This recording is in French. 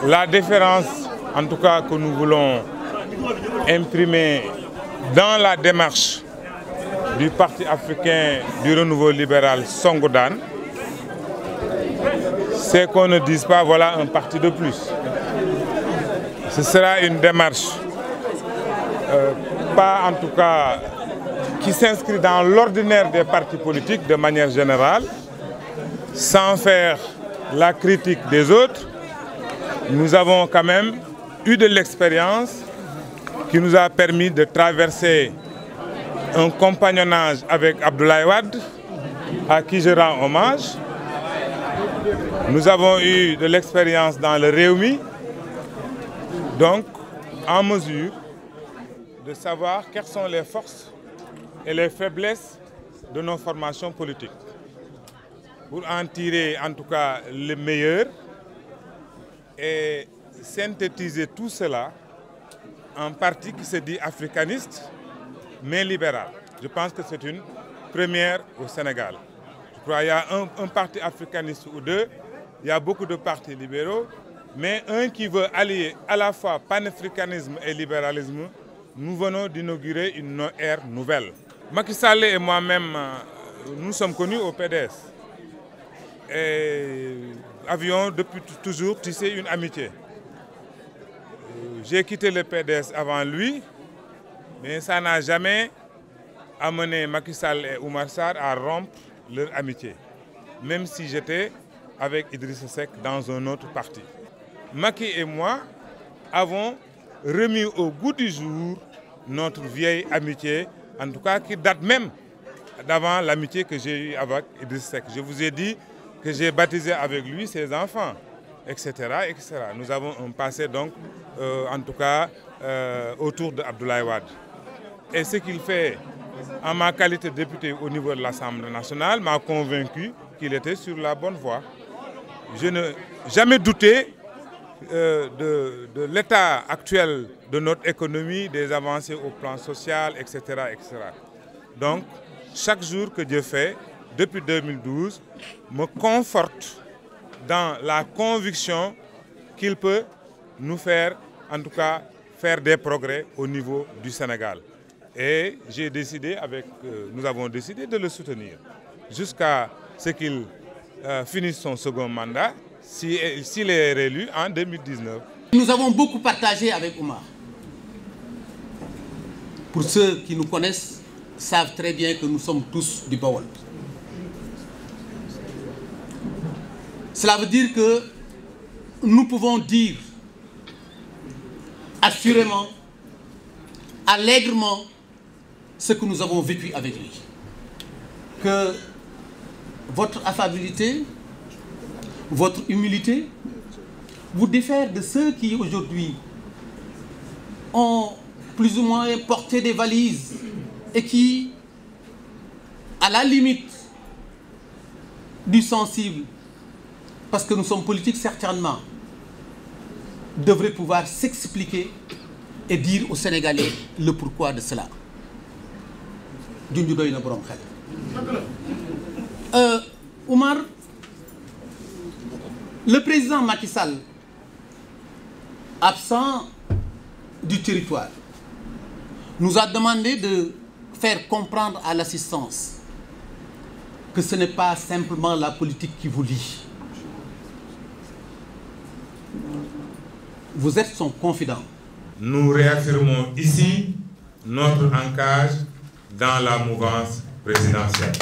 La différence, en tout cas, que nous voulons imprimer dans la démarche du Parti africain du renouveau libéral Songodan, c'est qu'on ne dise pas voilà un parti de plus. Ce sera une démarche, pas en tout cas qui s'inscrit dans l'ordinaire des partis politiques de manière générale, sans faire la critique des autres. Nous avons quand même eu de l'expérience qui nous a permis de traverser un compagnonnage avec Abdoulaye Wade, à qui je rends hommage. Nous avons eu de l'expérience dans le Rewmi, donc en mesure de savoir quelles sont les forces et les faiblesses de nos formations politiques, pour en tirer en tout cas le meilleur et synthétiser tout cela en parti qui se dit africaniste mais libéral. Je pense que c'est une première au Sénégal. Je crois qu'il y a un parti africaniste ou deux, il y a beaucoup de partis libéraux, mais un qui veut allier à la fois panafricanisme et libéralisme. Nous venons d'inaugurer une ère nouvelle. Macky Sall et moi-même, nous sommes connus au PDS et avions depuis toujours tissé une amitié. J'ai quitté le PDS avant lui, mais ça n'a jamais amené Macky Sall et Oumar Sarr à rompre leur amitié, même si j'étais avec Idrissa Seck dans un autre parti. Macky et moi avons remis au goût du jour notre vieille amitié, en tout cas qui date même d'avant l'amitié que j'ai eue avec Idrissa Seck. Je vous ai dit que j'ai baptisé avec lui ses enfants, etc., etc. Nous avons un passé donc, en tout cas, autour d'Abdoulaye Wade. Et ce qu'il fait en ma qualité de député au niveau de l'Assemblée nationale m'a convaincu qu'il était sur la bonne voie. Je n'ai jamais douté de l'état actuel de notre économie, des avancées au plan social, etc., etc. Donc, chaque jour que Dieu fait, depuis 2012, me conforte dans la conviction qu'il peut nous faire, en tout cas, faire des progrès au niveau du Sénégal. Et j'ai décidé, nous avons décidé de le soutenir jusqu'à ce qu'il finisse son second mandat, s'il est réélu en 2019. Nous avons beaucoup partagé avec Oumar. Pour ceux qui nous connaissent, savent très bien que nous sommes tous du Bawol. Cela veut dire que nous pouvons dire assurément, allègrement, ce que nous avons vécu avec lui. Que votre affabilité, votre humilité vous diffère de ceux qui aujourd'hui ont plus ou moins porté des valises et qui, à la limite du sensible, parce que nous sommes politiques certainement, devraient pouvoir s'expliquer et dire aux Sénégalais le pourquoi de cela. Oumar, le président Macky Sall, absent du territoire, nous a demandé de faire comprendre à l'assistance que ce n'est pas simplement la politique qui vous lie. Vous êtes son confident. Nous réaffirmons ici notre ancrage dans la mouvance présidentielle.